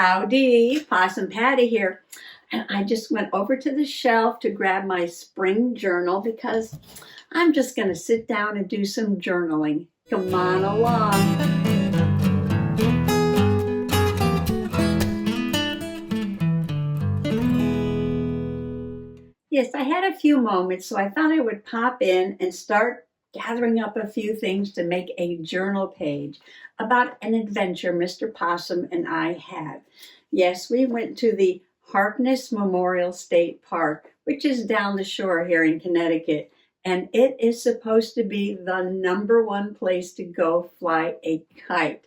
Howdy, Possum Patty here. And I just went over to the shelf to grab my spring journal because I'm just going to sit down and do some journaling. Come on along. Yes, I had a few moments, so I thought I would pop in and start gathering up a few things to make a journal page about an adventure Mr. Possum and I had. Yes, we went to the Harkness Memorial State Park, which is down the shore here in Connecticut, and it is supposed to be the #1 place to go fly a kite.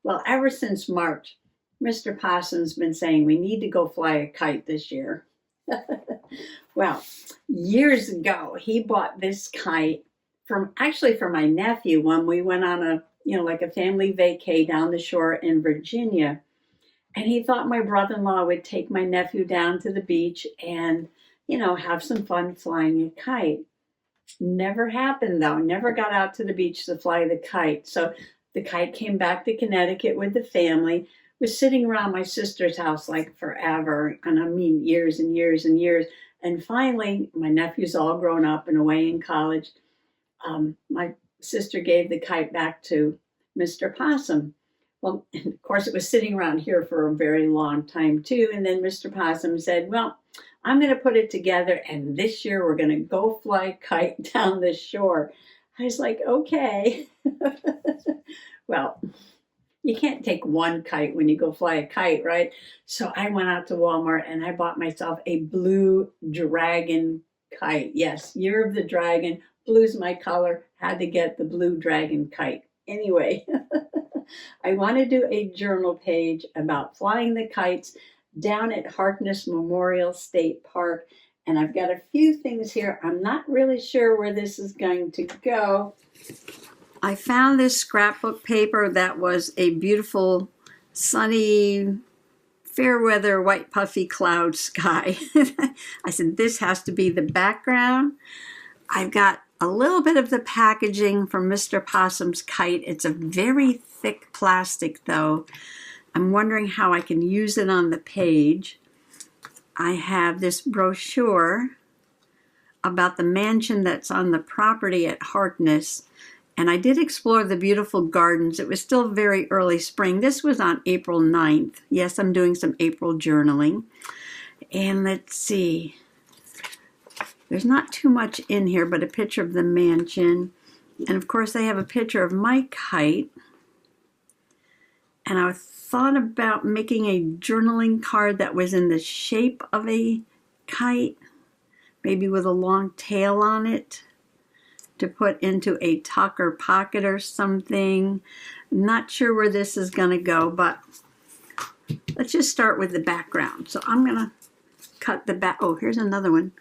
Well, ever since March, Mr. Possum's been saying we need to go fly a kite this year. Well, years ago, he bought this kite for my nephew when we went on a family vacay down the shore in Virginia. And he thought my brother-in-law would take my nephew down to the beach and, have some fun flying a kite. Never happened though, never got out to the beach to fly the kite. So the kite came back to Connecticut with the family, was sitting around my sister's house like forever. And I mean, years and years and years. And finally, my nephew's all grown up and away in college. My sister gave the kite back to Mr. Possum. Well, of course, it was sitting around here for a very long time, too. And then Mr. Possum said, well, I'm going to put it together, and this year we're going to go fly a kite down the shore. I was like, okay. Well, you can't take one kite when you go fly a kite, right? So I went out to Walmart and I bought myself a blue dragon kite. Yes, Year of the Dragon. Blue's my color. Had to get the blue dragon kite. Anyway, I want to do a journal page about flying the kites down at Harkness Memorial State Park. And I've got a few things here. I'm not really sure where this is going to go. I found this scrapbook paper that was a beautiful, sunny, fair weather, white puffy cloud sky. I said, this has to be the background. I've got a little bit of the packaging from Mr. Possum's kite. It's a very thick plastic though. I'm wondering how I can use it on the page. I have this brochure about the mansion that's on the property at Harkness. And I did explore the beautiful gardens. It was still very early spring. This was on April 9th. Yes, I'm doing some April journaling. And let's see. There's not too much in here, but a picture of the mansion. And of course, they have a picture of my kite. And I thought about making a journaling card that was in the shape of a kite, maybe with a long tail on it, to put into a tuck or pocket or something. Not sure where this is going to go, but let's just start with the background. So I'm going to cut the back. Oh, here's another one.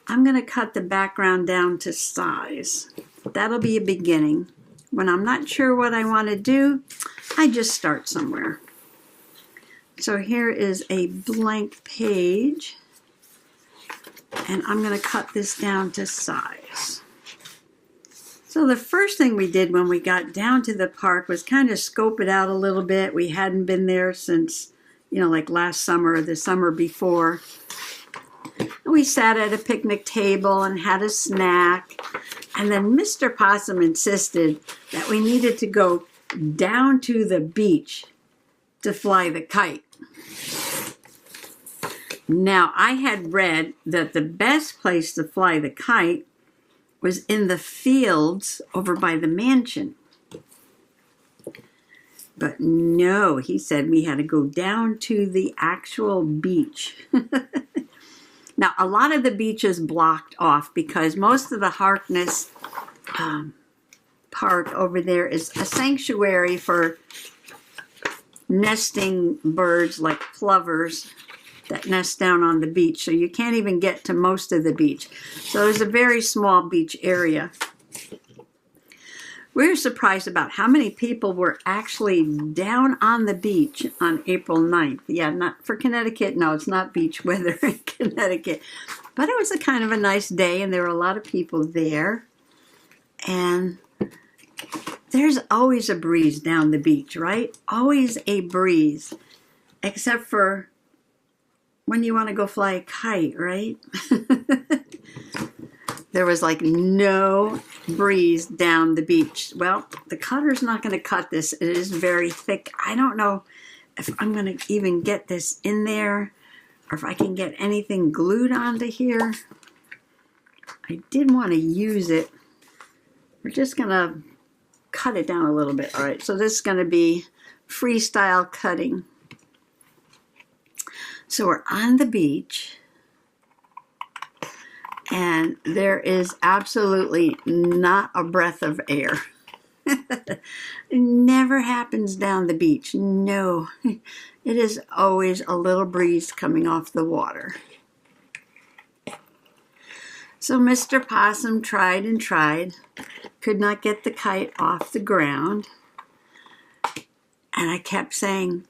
I'm going to cut the background down to size. That'll be a beginning. When I'm not sure what I want to do, I just start somewhere. So here is a blank page, and I'm going to cut this down to size. So the first thing we did when we got down to the park was kind of scope it out a little bit. We hadn't been there since, like last summer or the summer before. We sat at a picnic table and had a snack. And then Mr. Possum insisted that we needed to go down to the beach to fly the kite. Now, I had read that the best place to fly the kite was in the fields over by the mansion. But no, he said we had to go down to the actual beach. Now, a lot of the beach is blocked off because most of the Harkness Park over there is a sanctuary for nesting birds like plovers that nest down on the beach. So you can't even get to most of the beach. So there's a very small beach area. We were surprised about how many people were actually down on the beach on April 9th. Yeah, not for Connecticut. No, it's not beach weather in Connecticut. But it was a kind of a nice day, and there were a lot of people there. And there's always a breeze down the beach, right? Always a breeze. except for when you want to go fly a kite, right? There was like no breeze down the beach. Well, the cutter's not going to cut this. It is very thick. I don't know if I'm going to even get this in there or if I can get anything glued onto here. I did want to use it. We're just going to cut it down a little bit. All right, so this is going to be freestyle cutting. So we're on the beach, and there is absolutely not a breath of air. It never happens down the beach. No, it is always a little breeze coming off the water. So Mr. Possum tried and tried, could not get the kite off the ground. And I kept saying,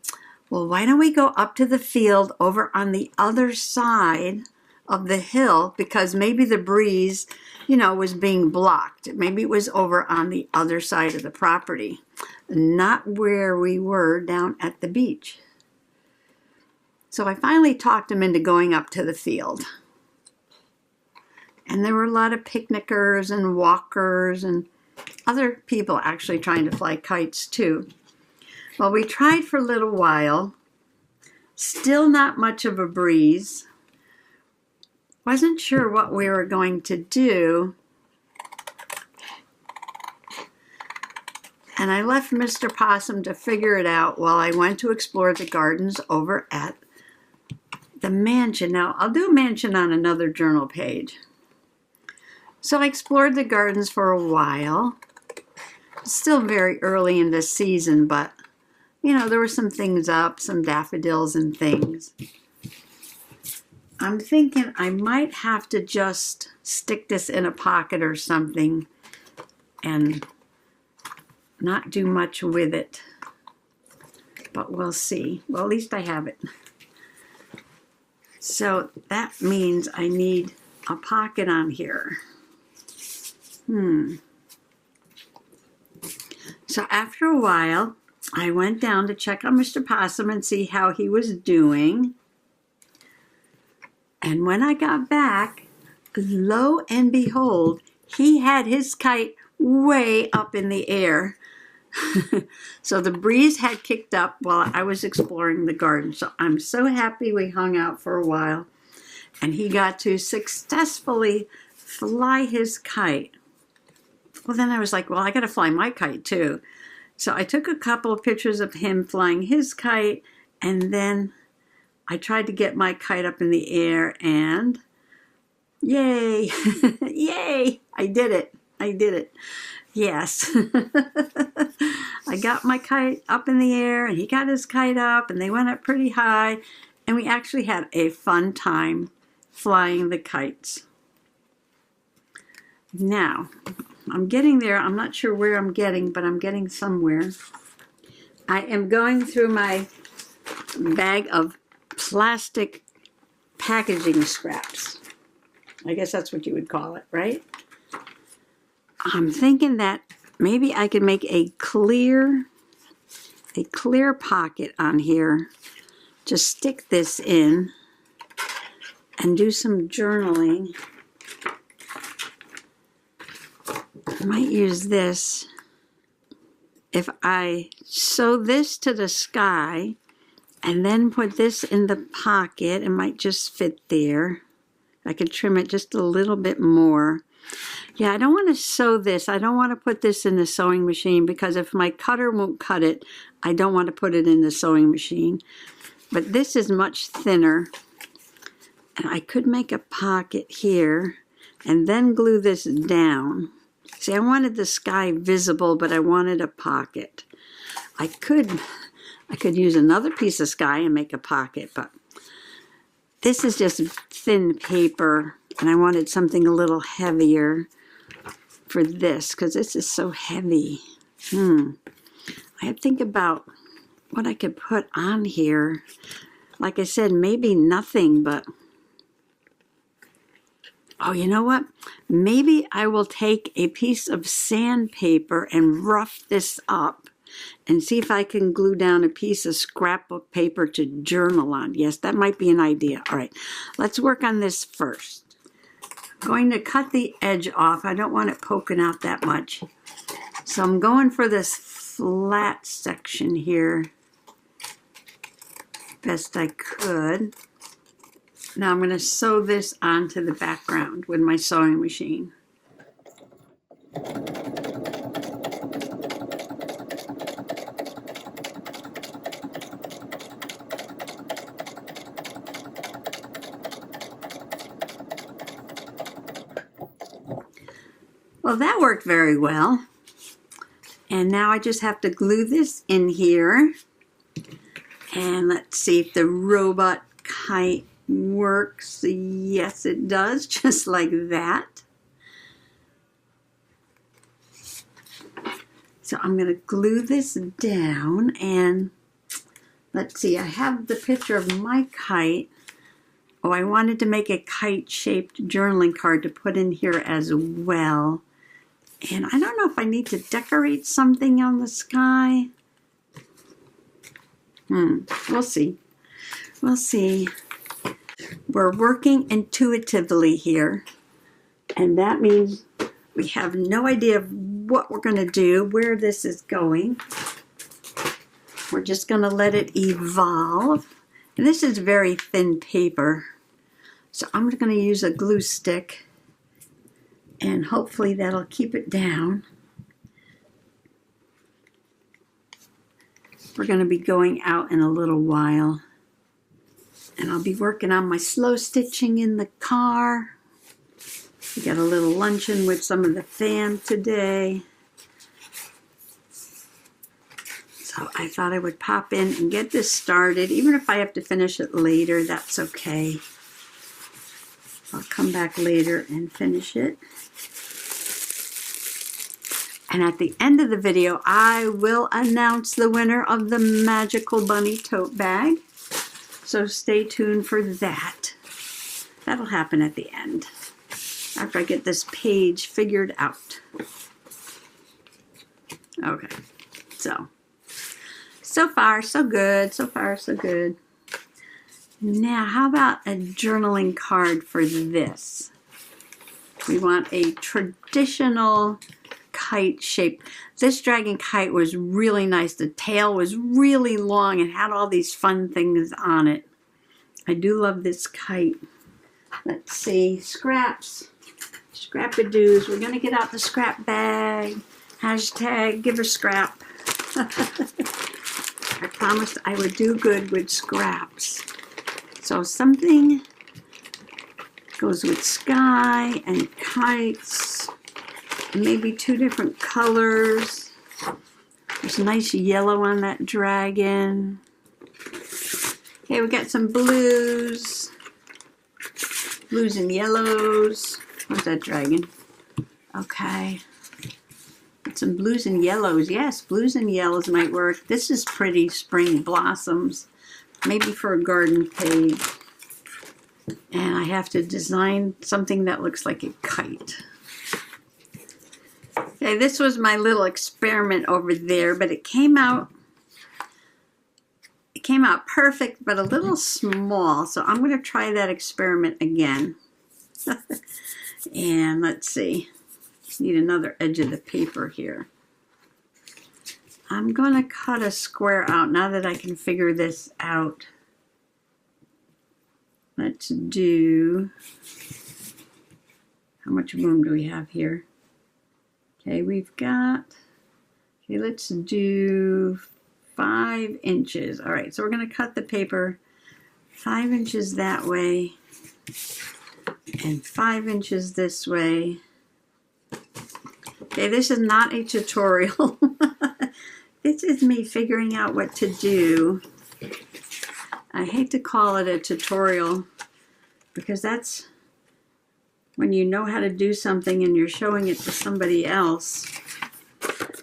well, why don't we go up to the field over on the other side of the hill, because maybe the breeze, was being blocked. Maybe it was over on the other side of the property, not where we were down at the beach. So I finally talked him into going up to the field. And there were a lot of picnickers and walkers and other people actually trying to fly kites too. Well, we tried for a little while, still not much of a breeze. Wasn't sure what we were going to do. And I left Mr. Possum to figure it out while I went to explore the gardens over at the mansion. Now, I'll do a mansion on another journal page. So I explored the gardens for a while. It's still very early in the season, but there were some things up, some daffodils and things. I'm thinking I might have to just stick this in a pocket or something and not do much with it. But we'll see. Well, at least I have it. So that means I need a pocket on here. So after a while, I went down to check on Mr. Possum and see how he was doing. And when I got back, lo and behold, he had his kite way up in the air. So the breeze had kicked up while I was exploring the garden. So I'm so happy we hung out for a while. And he got to successfully fly his kite. Well, then I was like, well, I got to fly my kite too. So I took a couple of pictures of him flying his kite, and then I tried to get my kite up in the air, and yay, yay, I did it. I did it. Yes. I got my kite up in the air, and he got his kite up, and they went up pretty high, and we actually had a fun time flying the kites. Now, I'm getting there. I'm not sure where I'm getting, but I'm getting somewhere. I am going through my bag of plastic packaging scraps. I guess that's what you would call it, right? I'm thinking that maybe I could make a clear pocket on here. Just stick this in and do some journaling. I might use this. If I sew this to the sky and then put this in the pocket, it might just fit there. I could trim it just a little bit more. Yeah, I don't want to sew this. I don't want to put this in the sewing machine because if my cutter won't cut it, I don't want to put it in the sewing machine. But this is much thinner. And I could make a pocket here and then glue this down. See, I wanted the sky visible, but I wanted a pocket. I could use another piece of sky and make a pocket, but this is just thin paper, and I wanted something a little heavier for this, because this is so heavy. I had to think about what I could put on here. Like I said, maybe nothing, but oh, you know what? Maybe I will take a piece of sandpaper and rough this up and see if I can glue down a piece of scrapbook paper to journal on. Yes, that might be an idea. All right, let's work on this first. I'm going to cut the edge off. I don't want it poking out that much. So I'm going for this flat section here best I could. Now I'm going to sew this onto the background with my sewing machine. Well, that worked very well. And now I just have to glue this in here. And let's see if the robot kite works. Yes, it does, just like that. So I'm going to glue this down, and let's see, I have the picture of my kite. Oh, I wanted to make a kite-shaped journaling card to put in here as well. And I don't know if I need to decorate something on the sky. We'll see. We'll see. We're working intuitively here, and that means we have no idea of what we're going to do, where this is going. We're just going to let it evolve. And this is very thin paper, so I'm going to use a glue stick, and hopefully that'll keep it down. We're going to be going out in a little while, and I'll be working on my slow stitching in the car. We got a little luncheon with some of the fam today, so I thought I would pop in and get this started. Even if I have to finish it later, that's okay. I'll come back later and finish it. And at the end of the video, I will announce the winner of the Magical Bunny tote bag. So stay tuned for that. That'll happen at the end, after I get this page figured out. Okay, so far so good, so far so good. Now, how about a journaling card for this? We want a traditional kite shape. This dragon kite was really nice. The tail was really long and had all these fun things on it. I do love this kite. Let's see, scraps, scrap-a-doos. We're gonna get out the scrap bag. Hashtag give her scrap. I promised I would do good with scraps. So something goes with sky and kites. Maybe two different colors. There's nice yellow on that dragon. Okay, we got some blues. Blues and yellows. Where's that dragon? Okay. Got some blues and yellows. Yes, blues and yellows might work. This is pretty spring blossoms. Maybe for a garden page. And I have to design something that looks like a kite. Okay, this was my little experiment over there, but it came out perfect, but a little small. So I'm going to try that experiment again. And let's see. Need another edge of the paper here. I'm going to cut a square out now that I can figure this out. Let's do, how much room do we have here? Okay, we've got, okay, let's do 5 inches. All right, so we're going to cut the paper 5 inches that way and 5 inches this way. Okay, this is not a tutorial. This is me figuring out what to do. I hate to call it a tutorial because that's when you know how to do something and you're showing it to somebody else.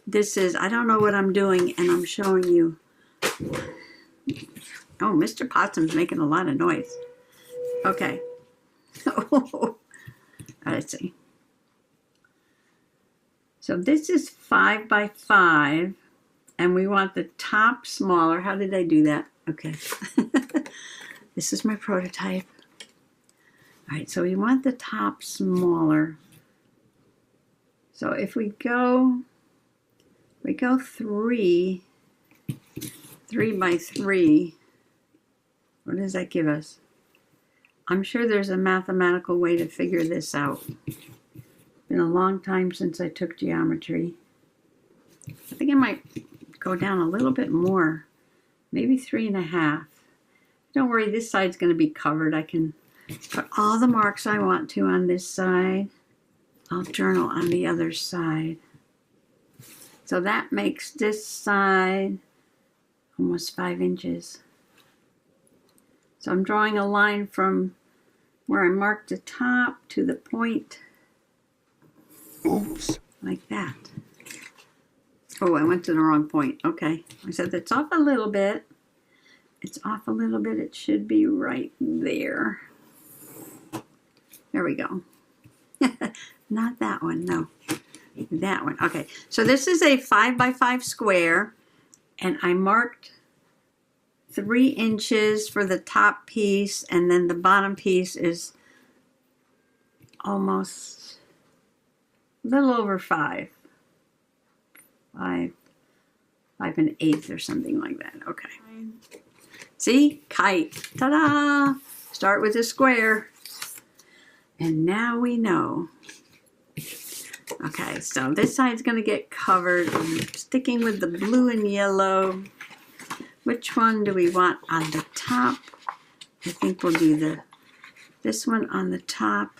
This is, I don't know what I'm doing and I'm showing you. Oh, Mr. Possum's making a lot of noise. Okay. Let's see. So this is 5 by 5. And we want the top smaller. How did I do that? Okay. This is my prototype. All right, so we want the top smaller. So if we go 3 by 3, what does that give us? I'm sure there's a mathematical way to figure this out. It's been a long time since I took geometry. I think I might go down a little bit more, maybe 3.5. Don't worry, this side's going to be covered. I can put all the marks I want to on this side. I'll journal on the other side. So that makes this side almost 5 inches. So I'm drawing a line from where I marked the top to the point. Oops. Like that. Oh, I went to the wrong point. Okay. I said that's off a little bit. It's off a little bit. It should be right there. There we go. Not that one, no. That one. Okay. So this is a 5 by 5 square, and I marked 3 inches for the top piece, and then the bottom piece is almost a little over 5. 5 1/8 or something like that. Okay. See? Kite. Ta-da! Start with a square. And now we know. Okay, so this side's going to get covered. I'm sticking with the blue and yellow. Which one do we want on the top? I think we'll do this one on the top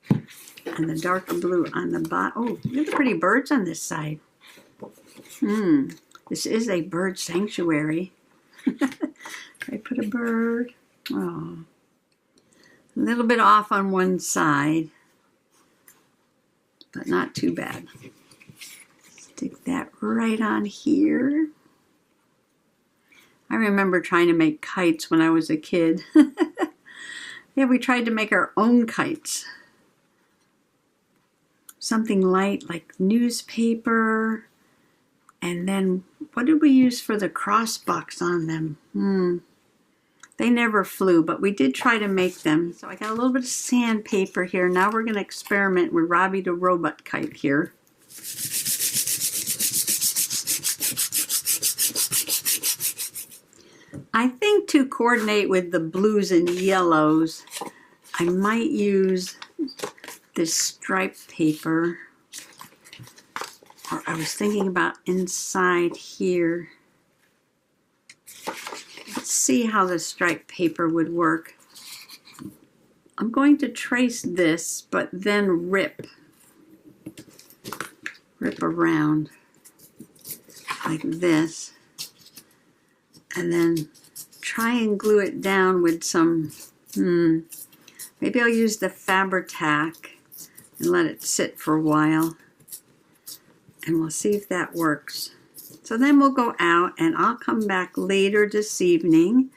and the darker blue on the bottom. Oh, look at the pretty birds on this side. This is a bird sanctuary. I put a bird. Oh, a little bit off on one side, but not too bad. Stick that right on here. I remember trying to make kites when I was a kid. Yeah, we tried to make our own kites. Something light like newspaper. And then what did we use for the cross bucks on them? They never flew, but we did try to make them. So I got a little bit of sandpaper here. Now we're going to experiment with Robbie the robot kite here. I think to coordinate with the blues and yellows, I might use this striped paper. Or I was thinking about inside here. Let's see how the striped paper would work. I'm going to trace this, but then rip around like this. And then try and glue it down with some, maybe I'll use the Fabri-Tac and let it sit for a while. And we'll see if that works. So then we'll go out and I'll come back later this evening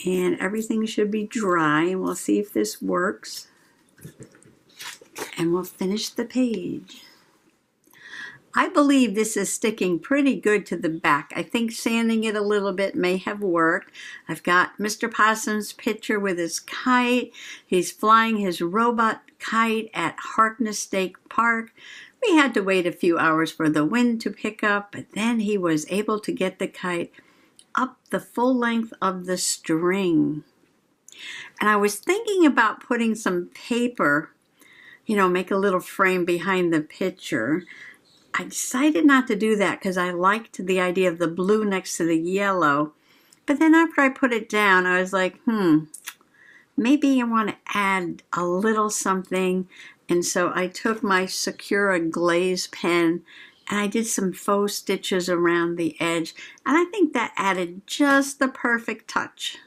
and everything should be dry and we'll see if this works. And we'll finish the page. I believe this is sticking pretty good to the back. I think sanding it a little bit may have worked. I've got Mr. Possum's picture with his kite. He's flying his robot kite at Harkness State Park. We had to wait a few hours for the wind to pick up, but then he was able to get the kite up the full length of the string. And I was thinking about putting some paper, make a little frame behind the picture. I decided not to do that because I liked the idea of the blue next to the yellow. But then after I put it down, I was like, maybe I want to add a little something. And so I took my Sakura glaze pen and I did some faux stitches around the edge. And I think that added just the perfect touch.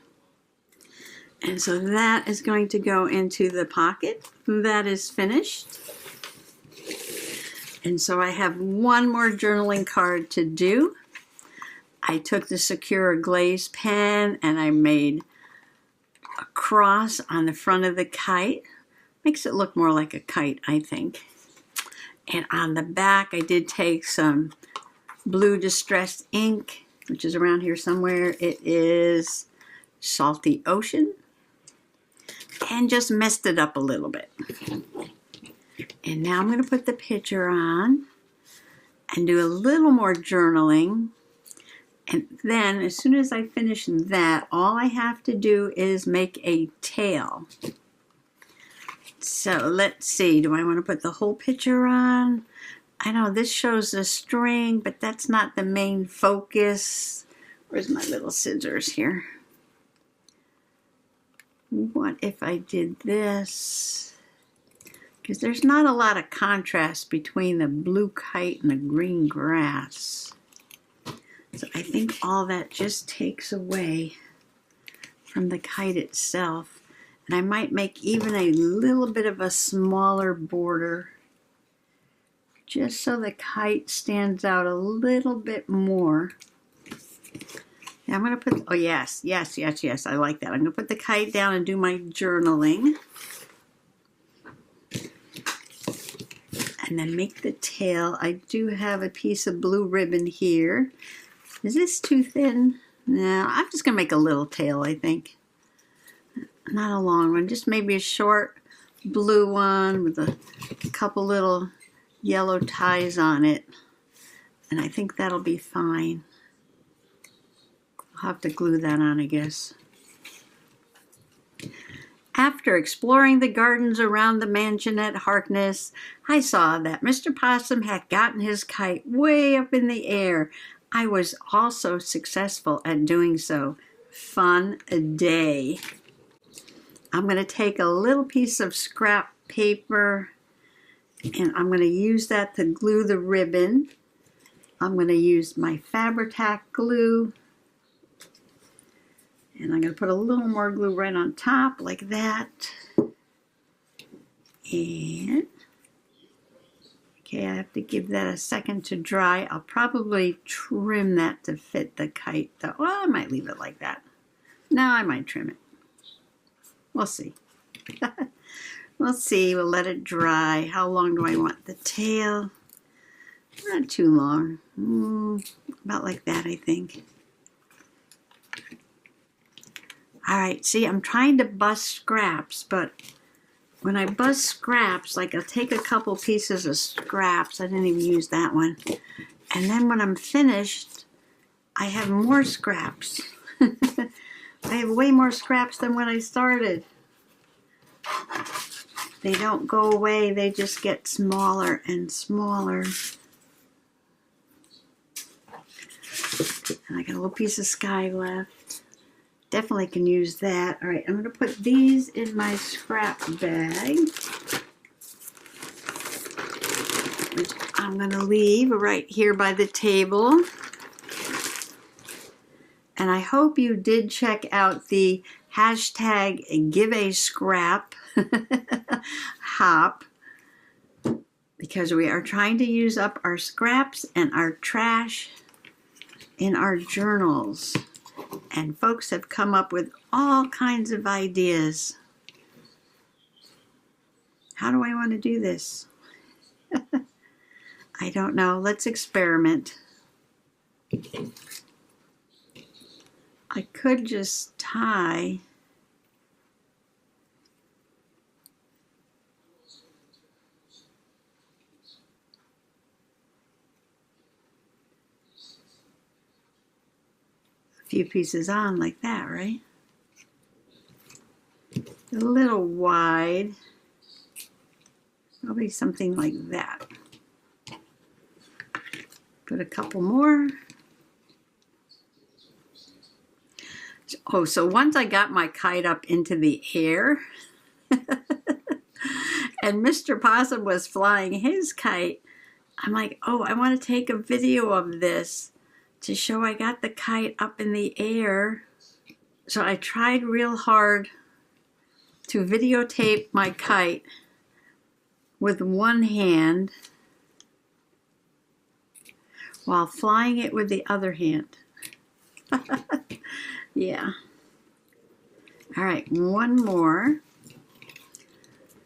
And so that is going to go into the pocket. That is finished. And so I have one more journaling card to do. I took the Sakura glaze pen and I made a cross on the front of the kite. Makes it look more like a kite, I think. And on the back, I did take some blue distressed ink, which is around here somewhere. It is Salty Ocean. And just messed it up a little bit. And now I'm going to put the picture on and do a little more journaling. And then as soon as I finish that, all I have to do is make a tail. So let's see, do I want to put the whole picture on? I know this shows the string, but that's not the main focus. Where's my little scissors here? What if I did this? Because there's not a lot of contrast between the blue kite and the green grass. So I think all that just takes away from the kite itself. And I might make even a little bit of a smaller border, just so the kite stands out a little bit more. Now I'm going to put, oh yes, I like that. I'm going to put the kite down and do my journaling. And then make the tail. I do have a piece of blue ribbon here. Is this too thin? No, I'm just going to make a little tail, I think. Not a long one, just maybe a short blue one with a couple little yellow ties on it. And I think that'll be fine. I'll have to glue that on, I guess. After exploring the gardens around the mansion at Harkness, I saw that Mr. Possum had gotten his kite way up in the air. I was also successful at doing so. Fun day. I'm going to take a little piece of scrap paper and I'm going to use that to glue the ribbon. I'm going to use my Fabri-Tac glue. And I'm going to put a little more glue right on top like that. And, okay, I have to give that a second to dry. I'll probably trim that to fit the kite though. Well, I might leave it like that. No, I might trim it. We'll see. We'll see. We'll let it dry. How long do I want the tail? Not too long. About like that, I think. Alright, see, I'm trying to bust scraps, but when I bust scraps, like I'll take a couple pieces of scraps. I didn't even use that one. And then when I'm finished, I have more scraps. I have way more scraps than when I started. They don't go away, they just get smaller and smaller. And I got a little piece of sky left. Definitely can use that. All right, I'm going to put these in my scrap bag, which I'm going to leave right here by the table. And I hope you did check out the hashtag Give a Scrap hop, because we are trying to use up our scraps and our trash in our journals. And folks have come up with all kinds of ideas. How do I want to do this? I don't know. Let's experiment. I could just tie a few pieces on like that, right? A little wide. Probably something like that. Put a couple more. Oh, so once I got my kite up into the air, and Mr. Possum was flying his kite, I'm like, oh, I want to take a video of this to show I got the kite up in the air. So I tried real hard to videotape my kite with one hand while flying it with the other hand. Yeah. All right, one more.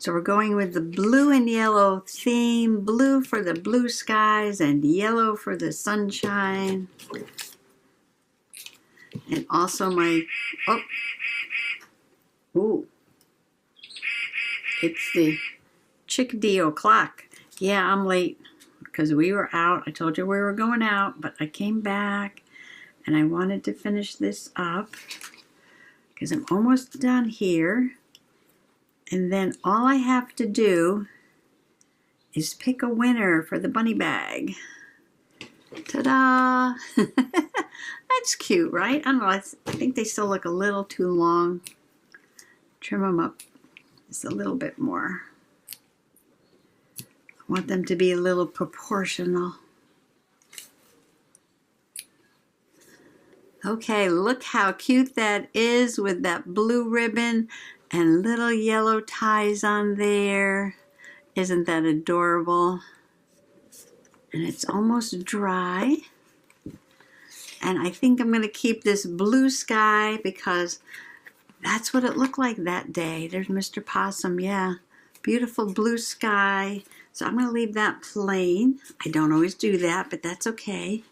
So we're going with the blue and yellow theme, blue for the blue skies and yellow for the sunshine. And also it's the chickadee o'clock. Yeah, I'm late because we were out. I told you we were going out, but I came back and I wanted to finish this up because I'm almost done here. And then all I have to do is pick a winner for the bunny bag. Ta-da! That's cute, right? I don't know, I think they still look a little too long. Trim them up just a little bit more. I want them to be a little proportional. Okay, look how cute that is with that blue ribbon and little yellow ties on there. Isn't that adorable? And it's almost dry. And I think I'm going to keep this blue sky because that's what it looked like that day. There's Mr. Possum, yeah. Beautiful blue sky. So I'm going to leave that plain. I don't always do that, but that's okay.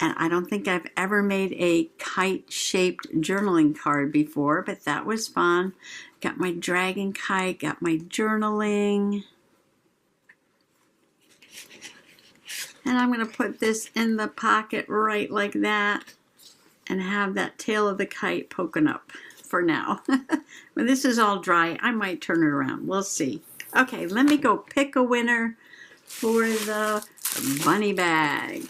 And I don't think I've ever made a kite-shaped journaling card before, but that was fun. Got my dragon kite, got my journaling. And I'm going to put this in the pocket right like that and have that tail of the kite poking up for now. When this is all dry, I might turn it around. We'll see. Okay, let me go pick a winner for the bunny bag.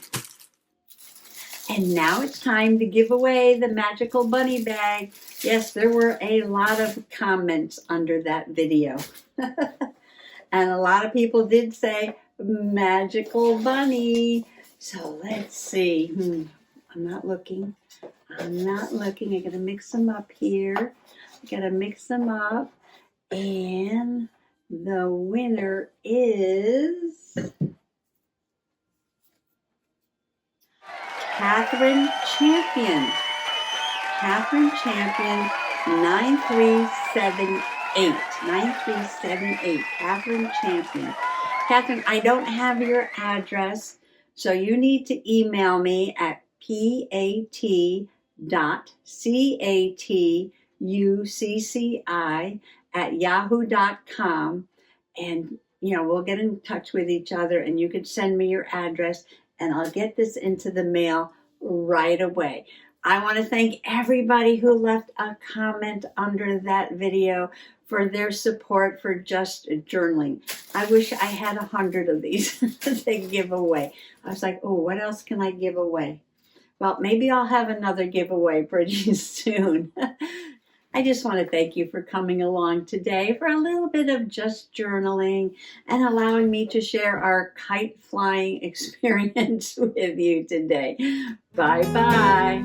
And now it's time to give away the magical bunny bag. Yes, there were a lot of comments under that video. And a lot of people did say, magical bunny. So let's see. I'm not looking. I gotta mix them up here. I gotta mix them up. And the winner is Catherine Champion. Catherine Champion 9378. 9378. Catherine Champion. Catherine, I don't have your address, so you need to email me at pat.catucci@yahoo.com, and we'll get in touch with each other, and you can send me your address, and I'll get this into the mail right away. I want to thank everybody who left a comment under that video for their support for just journaling. I wish I had 100 of these to give away. I was like, oh, what else can I give away? Well, maybe I'll have another giveaway pretty soon. I just want to thank you for coming along today for a little bit of just journaling and allowing me to share our kite flying experience with you today. Bye-bye.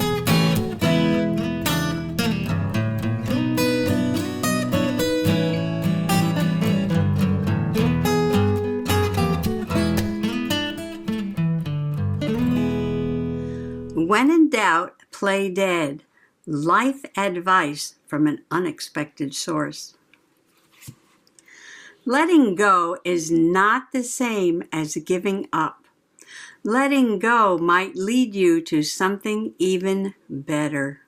When in doubt, play dead. Life advice from an unexpected source. Letting go is not the same as giving up. Letting go might lead you to something even better.